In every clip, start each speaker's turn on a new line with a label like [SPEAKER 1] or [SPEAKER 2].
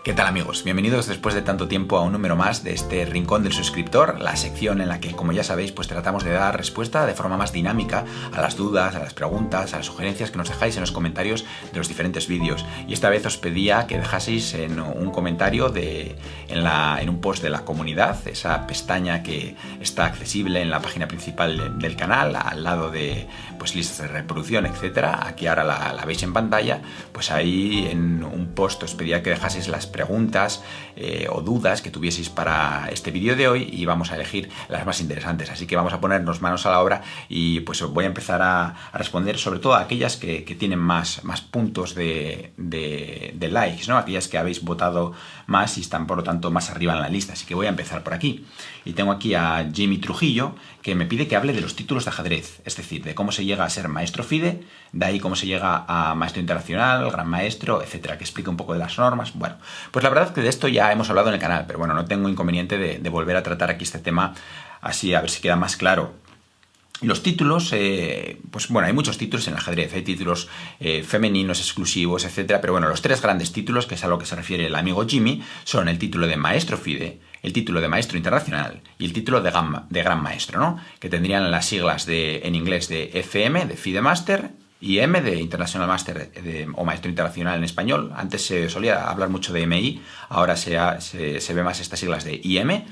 [SPEAKER 1] ¿Qué tal, amigos? Bienvenidos después de tanto tiempo a un número más de este Rincón del Suscriptor, la sección en la que, como ya sabéis, pues tratamos de dar respuesta de forma más dinámica a las dudas, a las preguntas, a las sugerencias que nos dejáis en los comentarios de los diferentes vídeos. Y esta vez os pedía que dejaseis en un comentario en un post de la comunidad, esa pestaña que está accesible en la página principal del canal, al lado de pues listas de reproducción, etcétera. Aquí ahora la veis en pantalla. Pues ahí en un post os pedía que dejaseis las preguntas o dudas que tuvieseis para este vídeo de hoy y vamos a elegir las más interesantes. Así que vamos a ponernos manos a la obra y pues voy a empezar a responder sobre todo a aquellas que tienen más puntos de likes, ¿no? Aquellas que habéis votado más y están por lo tanto más arriba en la lista. Así que voy a empezar por aquí. Y tengo aquí a Jimmy Trujillo, que me pide que hable de los títulos de ajedrez, es decir, de cómo se llega a ser maestro FIDE, de ahí cómo se llega a maestro internacional, gran maestro, etcétera, que explique un poco de las normas. Bueno, pues la verdad es que de esto ya hemos hablado en el canal, pero bueno, no tengo inconveniente de volver a tratar aquí este tema, así a ver si queda más claro. Los títulos, pues bueno, hay muchos títulos en el ajedrez, hay títulos femeninos, exclusivos, etcétera, pero bueno, los tres grandes títulos, que es a lo que se refiere el amigo Jimmy, son el título de maestro FIDE, el título de maestro internacional y el título de gran maestro, ¿no? Que tendrían las siglas en inglés de FM, de FIDE Master, y M de International Master o Maestro Internacional en español. Antes se solía hablar mucho de MI, ahora se ve más estas siglas de IM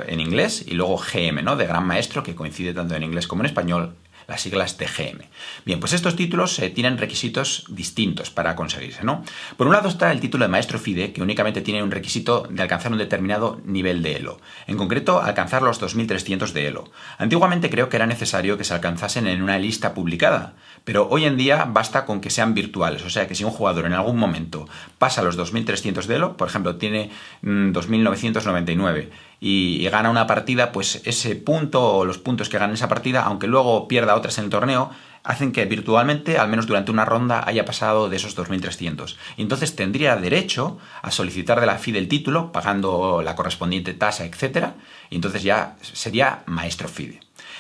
[SPEAKER 1] en inglés y luego GM, ¿no? De Gran Maestro, que coincide tanto en inglés como en español, las siglas de GM. Bien, pues estos títulos tienen requisitos distintos para conseguirse, ¿no? Por un lado está el título de Maestro FIDE, que únicamente tiene un requisito de alcanzar un determinado nivel de ELO. En concreto, alcanzar los 2300 de ELO. Antiguamente creo que era necesario que se alcanzasen en una lista publicada, pero hoy en día basta con que sean virtuales. O sea que si un jugador en algún momento pasa los 2300 de ELO, por ejemplo, tiene 2999 y gana una partida, pues ese punto o los puntos que gana esa partida, aunque luego pierda otras en el torneo, hacen que virtualmente, al menos durante una ronda, haya pasado de esos 2300. Y entonces tendría derecho a solicitar de la FIDE el título, pagando la correspondiente tasa, etcétera, y entonces ya sería maestro FIDE.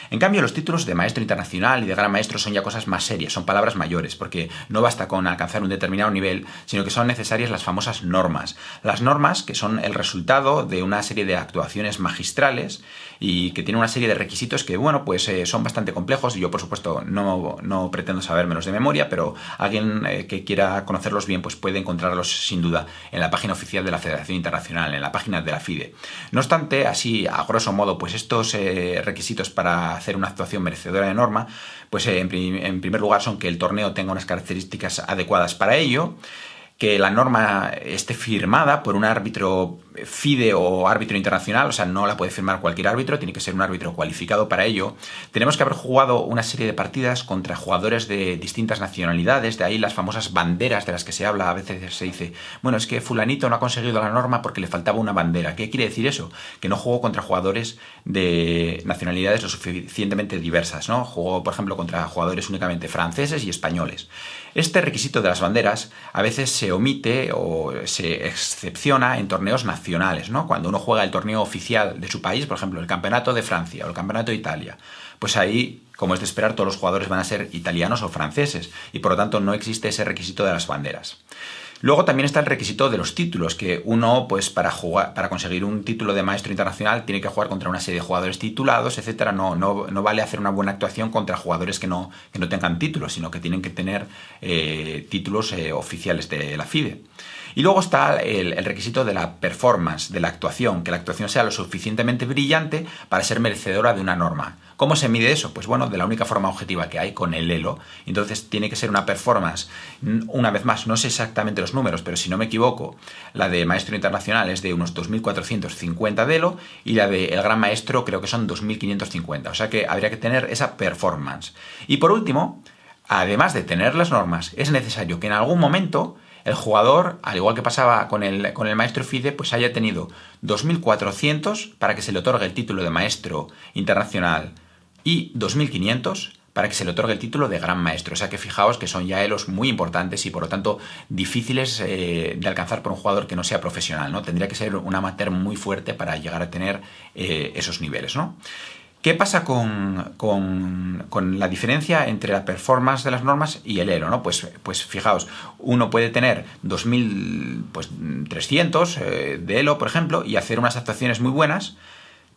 [SPEAKER 1] En cambio, los títulos de maestro internacional y de gran maestro son ya cosas más serias, son palabras mayores, porque no basta con alcanzar un determinado nivel, sino que son necesarias las famosas normas. Las normas, que son el resultado de una serie de actuaciones magistrales y que tienen una serie de requisitos que, bueno, pues son bastante complejos. Yo, por supuesto, no pretendo sabérmelos de memoria, pero alguien que quiera conocerlos bien, pues puede encontrarlos sin duda en la página oficial de la Federación Internacional, en la página de la FIDE. No obstante, así, a grosso modo, pues estos requisitos para hacer una actuación merecedora de norma, pues en primer lugar son que el torneo tenga unas características adecuadas para ello, que la norma esté firmada por un árbitro FIDE o árbitro internacional, o sea, no la puede firmar cualquier árbitro, tiene que ser un árbitro cualificado para ello. Tenemos que haber jugado una serie de partidas contra jugadores de distintas nacionalidades, de ahí las famosas banderas de las que se habla. A veces se dice, bueno, es que fulanito no ha conseguido la norma porque le faltaba una bandera. ¿Qué quiere decir eso? Que no jugó contra jugadores de nacionalidades lo suficientemente diversas, ¿no? Jugó, por ejemplo, contra jugadores únicamente franceses y españoles. Este requisito de las banderas a veces se omite o se excepciona en torneos nacionales, ¿no? Cuando uno juega el torneo oficial de su país, por ejemplo, el Campeonato de Francia o el Campeonato de Italia, pues ahí, como es de esperar, todos los jugadores van a ser italianos o franceses y por lo tanto no existe ese requisito de las banderas. Luego también está el requisito de los títulos, que uno, pues para conseguir un título de maestro internacional tiene que jugar contra una serie de jugadores titulados, etcétera. No vale hacer una buena actuación contra jugadores que no tengan títulos, sino que tienen que tener títulos oficiales de la FIDE. Y luego está el requisito de la performance, de la actuación, que la actuación sea lo suficientemente brillante para ser merecedora de una norma. ¿Cómo se mide eso? Pues bueno, de la única forma objetiva que hay, con el ELO. Entonces tiene que ser una performance, una vez más, no sé exactamente los números, pero si no me equivoco, la de maestro internacional es de unos 2.450 de ELO y la de el gran maestro creo que son 2.550. O sea que habría que tener esa performance. Y por último, además de tener las normas, es necesario que en algún momento el jugador, al igual que pasaba con el maestro FIDE, pues haya tenido 2.400 para que se le otorgue el título de maestro internacional y 2.500 para que se le otorgue el título de gran maestro. O sea que fijaos que son ya elos muy importantes y por lo tanto difíciles de alcanzar por un jugador que no sea profesional, ¿no? Tendría que ser un amateur muy fuerte para llegar a tener esos niveles, ¿no? ¿Qué pasa con la diferencia entre la performance de las normas y el Elo, ¿no? Pues fijaos, uno puede tener 2300 de Elo, por ejemplo, y hacer unas actuaciones muy buenas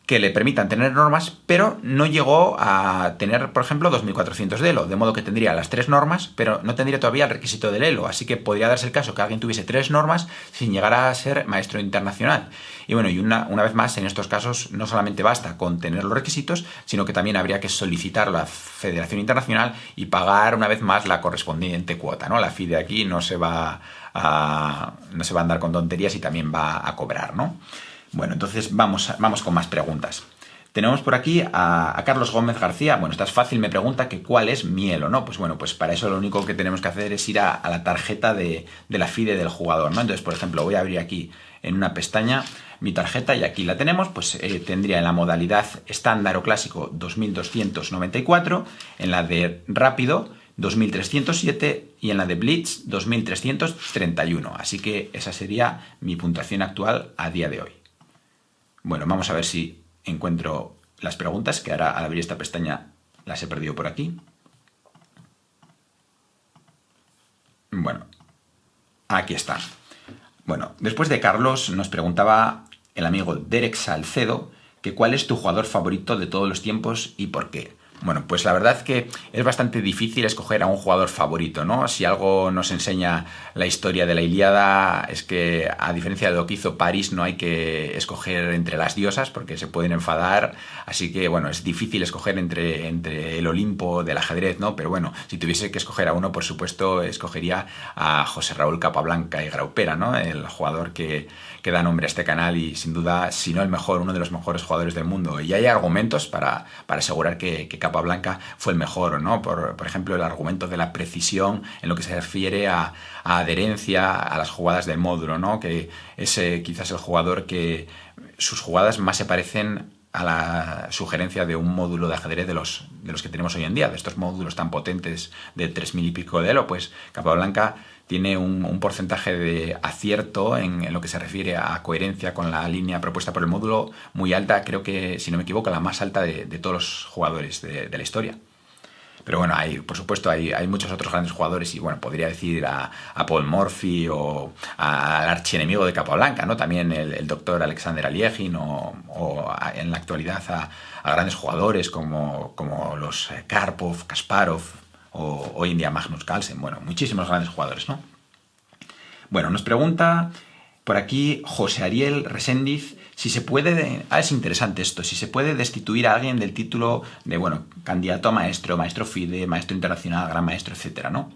[SPEAKER 1] que le permitan tener normas, pero no llegó a tener, por ejemplo, 2400 de Elo, de modo que tendría las 3 normas, pero no tendría todavía el requisito del Elo, así que podría darse el caso que alguien tuviese 3 normas sin llegar a ser maestro internacional. Y bueno, y una vez más, en estos casos no solamente basta con tener los requisitos, sino que también habría que solicitar a la Federación Internacional y pagar una vez más la correspondiente cuota, ¿no? La FIDE aquí no se va a andar con tonterías y también va a cobrar, ¿no? Bueno, entonces vamos con más preguntas. Tenemos por aquí a Carlos Gómez García. Bueno, esta es fácil, me pregunta que cuál es mi Elo, ¿no? Pues bueno, pues para eso lo único que tenemos que hacer es ir a la tarjeta de la FIDE del jugador, ¿no? Entonces, por ejemplo, voy a abrir aquí en una pestaña mi tarjeta y aquí la tenemos, pues tendría en la modalidad estándar o clásico 2294, en la de rápido 2307 y en la de Blitz 2331. Así que esa sería mi puntuación actual a día de hoy. Bueno, vamos a ver si encuentro las preguntas, que ahora al abrir esta pestaña las he perdido por aquí. Bueno, aquí están. Bueno, después de Carlos nos preguntaba el amigo Derek Salcedo que cuál es tu jugador favorito de todos los tiempos y por qué. Bueno, pues la verdad es que es bastante difícil escoger a un jugador favorito, ¿no? Si algo nos enseña la historia de la Ilíada es que, a diferencia de lo que hizo París, no hay que escoger entre las diosas porque se pueden enfadar, así que, bueno, es difícil escoger entre el Olimpo del ajedrez, ¿no? Pero bueno, si tuviese que escoger a uno, por supuesto, escogería a José Raúl Capablanca y Graupera, ¿no? El jugador que da nombre a este canal y, sin duda, si no el mejor, uno de los mejores jugadores del mundo. Y hay argumentos para asegurar que Capablanca fue el mejor, ¿no? Por ejemplo, el argumento de la precisión en lo que se refiere a adherencia a las jugadas del módulo, ¿no? Que es quizás el jugador que sus jugadas más se parecen a la sugerencia de un módulo de ajedrez de los que tenemos hoy en día, de estos módulos tan potentes de 3000 y pico de Elo. Pues Capablanca tiene un porcentaje de acierto en lo que se refiere a coherencia con la línea propuesta por el módulo muy alta, creo que, si no me equivoco, la más alta de todos los jugadores de la historia. Pero bueno, por supuesto, hay muchos otros grandes jugadores y, bueno, podría decir a Paul Morphy o al archienemigo de Capablanca, ¿no? También el doctor Alexander Aliegin o en la actualidad a grandes jugadores como los Karpov, Kasparov o hoy en día Magnus Carlsen. Bueno, muchísimos grandes jugadores, ¿no? Bueno, nos pregunta por aquí José Ariel Reséndiz si se puede, es interesante esto, si se puede destituir a alguien del título de, bueno, candidato a maestro, maestro FIDE, maestro internacional, gran maestro, etcétera, ¿no?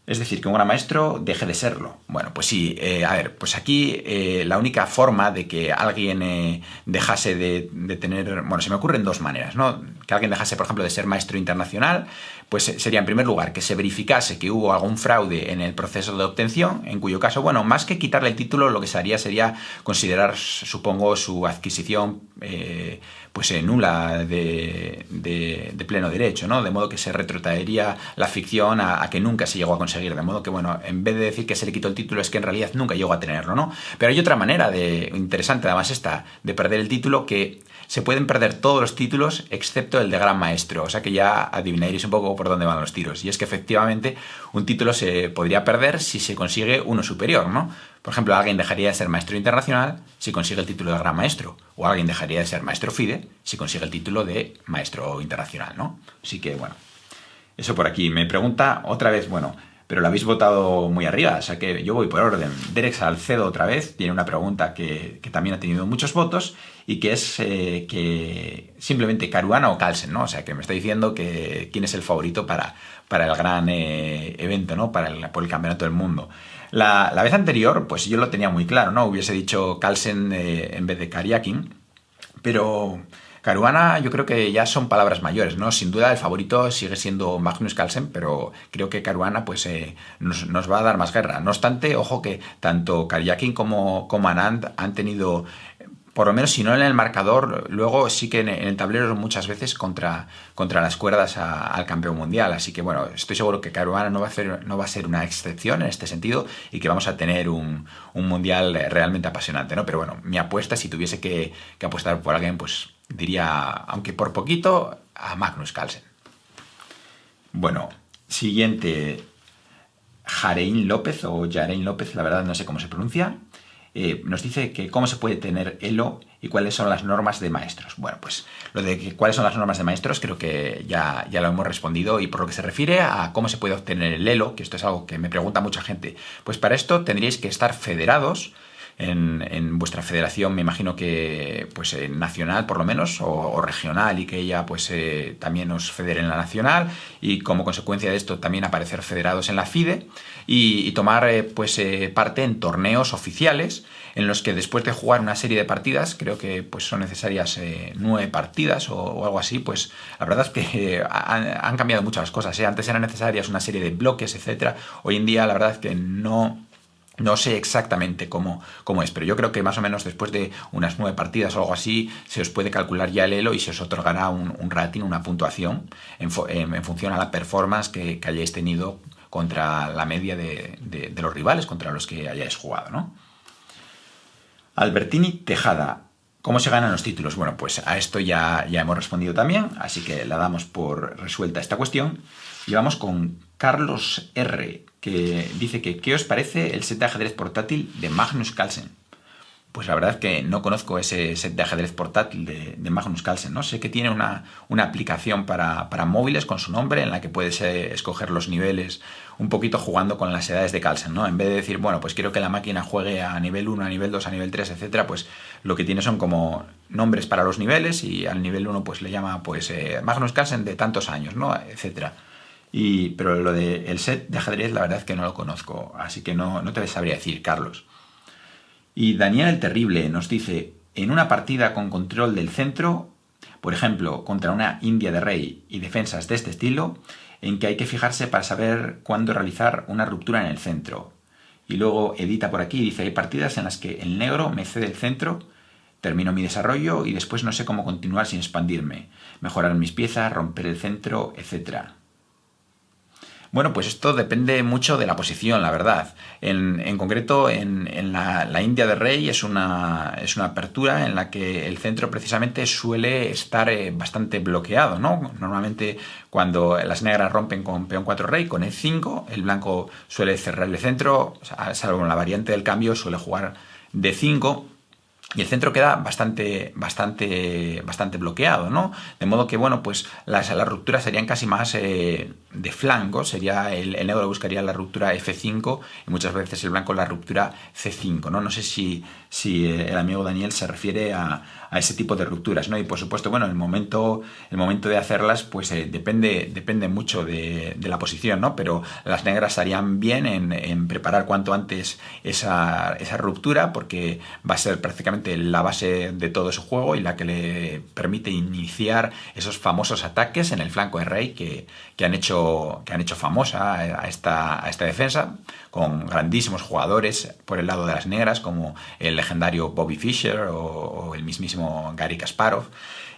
[SPEAKER 1] Es decir, que un gran maestro deje de serlo. Bueno, pues sí, a ver, pues aquí la única forma de que alguien dejase de tener, bueno, se me ocurren dos maneras, ¿no? Que alguien dejase, por ejemplo, de ser maestro internacional, pues sería, en primer lugar, que se verificase que hubo algún fraude en el proceso de obtención, en cuyo caso, bueno, más que quitarle el título, lo que se haría sería considerar, supongo, su adquisición pues nula de pleno derecho, ¿no? De modo que se retrotraería la ficción a que nunca se llegó a conseguir, de modo que, bueno, en vez de decir que se le quitó el título, es que en realidad nunca llegó a tenerlo, ¿no? Pero hay otra manera interesante, además esta, de perder el título, que se pueden perder todos los títulos excepto el de gran maestro, o sea que ya adivinaréis un poco por dónde van los tiros. Y es que efectivamente un título se podría perder si se consigue uno superior, ¿no? Por ejemplo, alguien dejaría de ser maestro internacional si consigue el título de gran maestro, o alguien dejaría de ser maestro FIDE si consigue el título de maestro internacional, ¿no? Así que, bueno, eso por aquí. Me pregunta otra vez, bueno, pero lo habéis votado muy arriba, o sea que yo voy por orden. Derek Salcedo otra vez tiene una pregunta que también ha tenido muchos votos y que es que simplemente Caruana o Carlsen, ¿no? O sea que me está diciendo que quién es el favorito para el gran evento, ¿no? Por el campeonato del mundo. La vez anterior, pues yo lo tenía muy claro, ¿no? Hubiese dicho Carlsen en vez de Karyakin, pero Caruana yo creo que ya son palabras mayores, ¿no? Sin duda el favorito sigue siendo Magnus Carlsen, pero creo que Caruana pues nos va a dar más guerra. No obstante, ojo que tanto Karyakin como Anand han tenido, por lo menos si no en el marcador, luego sí que en el tablero muchas veces contra las cuerdas al campeón mundial. Así que, bueno, estoy seguro que Caruana no va a ser una excepción en este sentido y que vamos a tener un mundial realmente apasionante, ¿no? Pero bueno, mi apuesta, si tuviese que apostar por alguien, pues diría, aunque por poquito, a Magnus Carlsen. Bueno, siguiente, Jarein López o Jarein López, la verdad no sé cómo se pronuncia. Nos dice que cómo se puede tener elo y cuáles son las normas de maestros. Bueno, pues lo de que cuáles son las normas de maestros creo que ya lo hemos respondido, y por lo que se refiere a cómo se puede obtener el elo, que esto es algo que me pregunta mucha gente, pues para esto tendríais que estar federados en vuestra federación, me imagino que pues nacional por lo menos, o regional, y que ella pues también os federe en la nacional, y como consecuencia de esto también aparecer federados en la FIDE, y tomar parte en torneos oficiales en los que después de jugar una serie de partidas, creo que pues son necesarias 9 partidas o algo así, pues la verdad es que han cambiado muchas cosas, ¿eh? Antes eran necesarias una serie de bloques, etcétera. Hoy en día la verdad es que no sé exactamente cómo es, pero yo creo que más o menos después de unas 9 partidas o algo así, se os puede calcular ya el elo y se os otorgará un rating, una puntuación, en función a la performance que hayáis tenido contra la media de los rivales contra los que hayáis jugado, ¿no? Albertini Tejada, ¿cómo se ganan los títulos? Bueno, pues a esto ya hemos respondido también, así que la damos por resuelta esta cuestión. Y vamos con Carlos R, que dice que ¿qué os parece el set de ajedrez portátil de Magnus Carlsen? Pues la verdad es que no conozco ese set de ajedrez portátil de Magnus Carlsen, ¿no? Sé que tiene una aplicación para móviles con su nombre, en la que puedes escoger los niveles un poquito jugando con las edades de Carlsen, ¿no? En vez de decir, bueno, pues quiero que la máquina juegue a nivel 1, a nivel 2, a nivel 3, etcétera, pues lo que tiene son como nombres para los niveles, y al nivel 1 pues le llama pues Magnus Carlsen de tantos años, ¿no? Etcétera. Pero lo del set de ajedrez la verdad es que no lo conozco, así que no te sabría decir, Carlos. Y Daniel el Terrible nos dice, en una partida con control del centro, por ejemplo, contra una India de rey y defensas de este estilo, en que hay que fijarse para saber cuándo realizar una ruptura en el centro. Y luego edita por aquí y dice, hay partidas en las que el negro me cede el centro, termino mi desarrollo y después no sé cómo continuar sin expandirme, mejorar mis piezas, romper el centro, etcétera. Bueno, pues esto depende mucho de la posición, la verdad. En concreto, en la India de rey es una apertura en la que el centro precisamente suele estar bastante bloqueado, ¿no? Normalmente cuando las negras rompen con peón 4 rey, con E5, el blanco suele cerrar el centro, salvo en la variante del cambio suele jugar D5, y el centro queda bastante bloqueado, ¿no? De modo que, bueno, pues las rupturas serían casi más de flanco. Sería el negro buscaría la ruptura F5 y muchas veces el blanco la ruptura C5, ¿no? No sé si el amigo Daniel se refiere a ese tipo de rupturas, ¿no? Y por supuesto, bueno, el momento de hacerlas, pues depende mucho de la posición, ¿no? Pero las negras harían bien en preparar cuanto antes esa ruptura, porque va a ser prácticamente la base de todo su juego y la que le permite iniciar esos famosos ataques en el flanco de rey que han hecho famosa a esta defensa, con grandísimos jugadores por el lado de las negras, como el legendario Bobby Fischer o el mismísimo Garry Kasparov.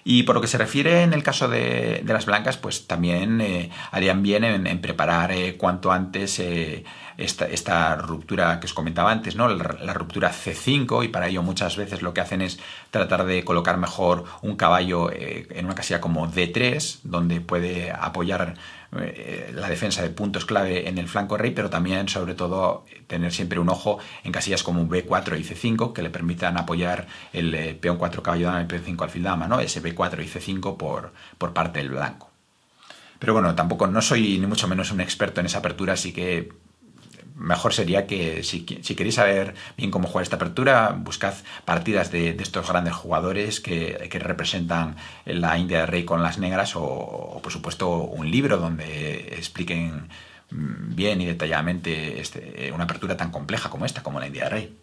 [SPEAKER 1] Y por lo que se refiere en el caso de las blancas, pues también harían bien en preparar cuanto antes esta ruptura que os comentaba antes, ¿no? La ruptura C5, y para ello muchas veces lo que hacen es tratar de colocar mejor un caballo en una casilla como D3, donde puede apoyar la defensa de puntos clave en el flanco rey, pero también, sobre todo, tener siempre un ojo en casillas como B4 y C5 que le permitan apoyar el peón 4 caballo dama y peón 5 alfil dama, ¿no? Ese B4 y C5 por parte del blanco. Pero bueno, tampoco no soy ni mucho menos un experto en esa apertura, así que mejor sería que si queréis saber bien cómo jugar esta apertura, buscad partidas de estos grandes jugadores que representan la India de rey con las negras, o por supuesto un libro donde expliquen bien y detalladamente una apertura tan compleja como esta, como la India de rey.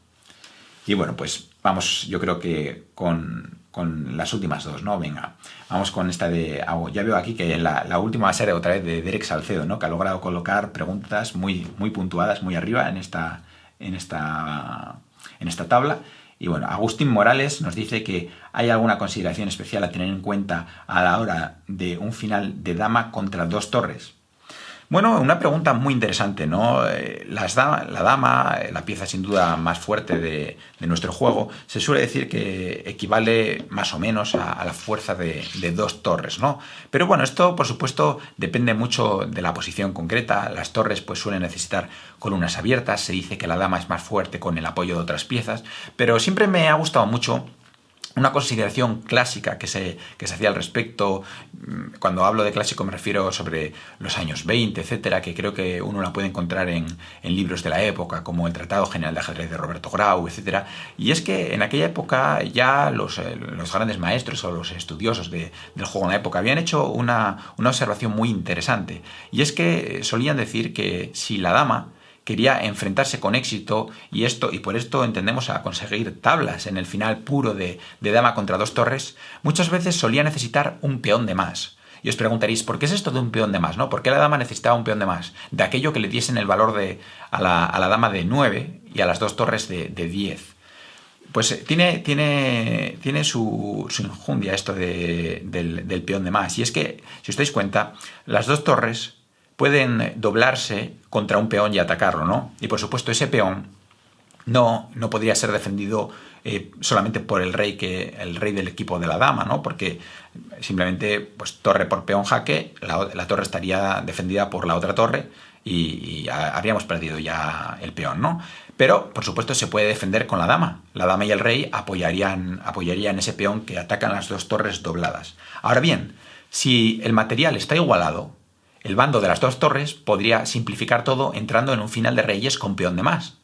[SPEAKER 1] Y bueno, pues vamos, yo creo que con las últimas dos, ¿no? Venga, vamos con esta de... Ya veo aquí que la última va a ser otra vez de Derek Salcedo, ¿no? Que ha logrado colocar preguntas muy puntuadas, muy arriba en esta tabla. Y bueno, Agustín Morales nos dice que hay alguna consideración especial a tener en cuenta a la hora de un final de dama contra 2 torres. Bueno, una pregunta muy interesante, ¿no? La dama, la pieza sin duda más fuerte de nuestro juego, se suele decir que equivale más o menos a la fuerza de 2 torres, ¿no? Pero bueno, esto por supuesto depende mucho de la posición concreta. Las torres pues suelen necesitar columnas abiertas, se dice que la dama es más fuerte con el apoyo de otras piezas, pero siempre me ha gustado mucho una consideración clásica que se hacía al respecto. Cuando hablo de clásico me refiero sobre los años 20, etcétera, que creo que uno la puede encontrar en libros de la época, como el Tratado General de Ajedrez de Roberto Grau, etcétera. Y es que en aquella época ya los grandes maestros o los estudiosos del juego en la época habían hecho una observación muy interesante. Y es que solían decir que si la dama quería enfrentarse con éxito, y por esto entendemos a conseguir tablas en el final puro de dama contra 2 torres, muchas veces solía necesitar un peón de más. Y os preguntaréis, ¿por qué es esto de un peón de más, no? ¿Por qué la dama necesitaba un peón de más? De aquello que le diesen el valor a la dama de 9 y a las 2 torres de 10. Pues tiene su injundia esto del peón de más. Y es que, si os dais cuenta, las 2 torres pueden doblarse contra un peón y atacarlo, ¿no? Y por supuesto ese peón no podría ser defendido solamente por el rey del equipo de la dama, ¿no? Porque simplemente pues torre por peón jaque, la torre estaría defendida por la otra torre y habríamos perdido ya el peón, ¿no? Pero por supuesto se puede defender con la dama. La dama y el rey apoyarían ese peón que atacan las 2 torres dobladas. Ahora bien, si el material está igualado, el bando de las 2 torres podría simplificar todo entrando en un final de reyes con peón de más.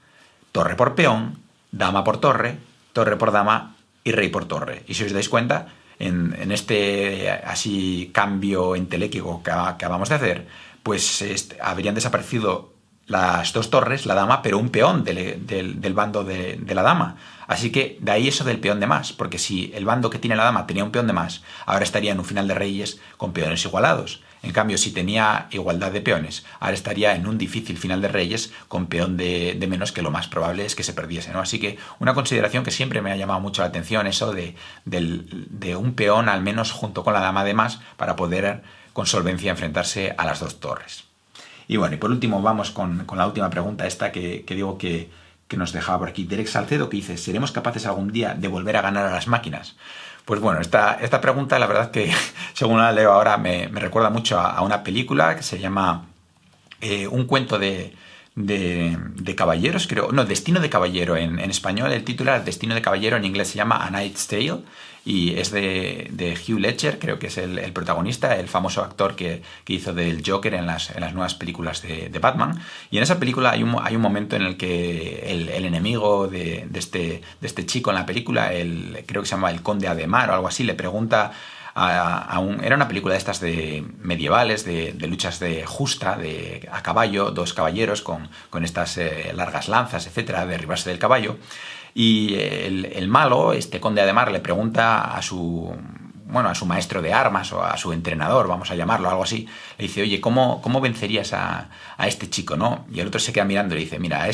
[SPEAKER 1] Torre por peón, dama por torre por dama y rey por torre. Y si os dais cuenta, en este así cambio entelequico que acabamos de hacer, pues habrían desaparecido las 2 torres, la dama, pero un peón del bando de la dama. Así que de ahí eso del peón de más, porque si el bando que tiene la dama tenía un peón de más, ahora estaría en un final de reyes con peones igualados. En cambio, si tenía igualdad de peones, ahora estaría en un difícil final de reyes con peón de menos, que lo más probable es que se perdiese, ¿no? Así que una consideración que siempre me ha llamado mucho la atención, eso de un peón al menos junto con la dama de más para poder con solvencia enfrentarse a las 2 torres. Y bueno, y por último vamos con la última pregunta, esta que digo que nos dejaba por aquí Derek Salcedo, que dice: ¿seremos capaces algún día de volver a ganar a las máquinas? Pues bueno, esta pregunta, la verdad que según la leo ahora, me recuerda mucho a una película que se llama Un cuento de caballeros, creo. No, Destino de caballero en español. El título era Destino de caballero, en inglés se llama A Knight's Tale. Y es de Heath Ledger, creo que es el protagonista, el famoso actor que hizo del Joker en las nuevas películas de Batman. Y en esa película hay un momento en el que el enemigo de este chico en la película, creo que se llama el Conde Ademar o algo así, le pregunta era una película de estas de medievales, de luchas a caballo, 2 caballeros con estas largas lanzas, etcétera, derribarse del caballo. Y el malo, este Conde Ademar, le pregunta a su maestro de armas o a su entrenador, vamos a llamarlo, algo así, le dice: oye, ¿cómo vencerías a este chico, no? Y el otro se queda mirando y le dice: mira,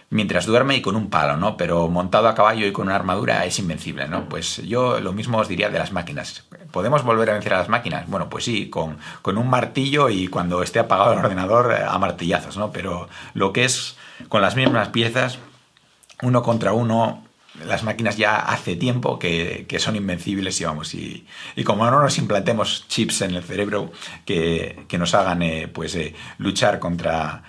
[SPEAKER 1] mientras duerme y con un palo, ¿no? Pero montado a caballo y con una armadura es invencible, ¿no? Pues yo lo mismo os diría de las máquinas. ¿Podemos volver a vencer a las máquinas? Bueno, pues sí, con un martillo y cuando esté apagado el ordenador a martillazos, ¿no? Pero lo que es con las mismas piezas, uno contra uno, las máquinas ya hace tiempo que son invencibles y como no nos implantemos chips en el cerebro que nos hagan luchar contra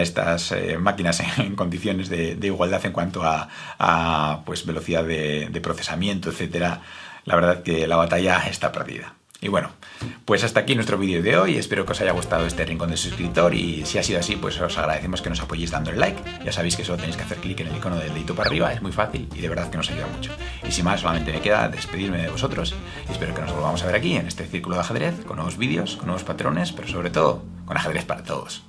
[SPEAKER 1] estas máquinas en condiciones de igualdad en cuanto a velocidad de procesamiento, etcétera, la verdad que la batalla está perdida. Y bueno, pues hasta aquí nuestro vídeo de hoy. Espero que os haya gustado este rincón de suscriptor, y si ha sido así, pues os agradecemos que nos apoyéis dando el like. Ya sabéis que solo tenéis que hacer clic en el icono del dedito para arriba, es muy fácil y de verdad que nos ayuda mucho. Y sin más, solamente me queda despedirme de vosotros y espero que nos volvamos a ver aquí en este círculo de ajedrez, con nuevos vídeos, con nuevos patrones, pero sobre todo con ajedrez para todos.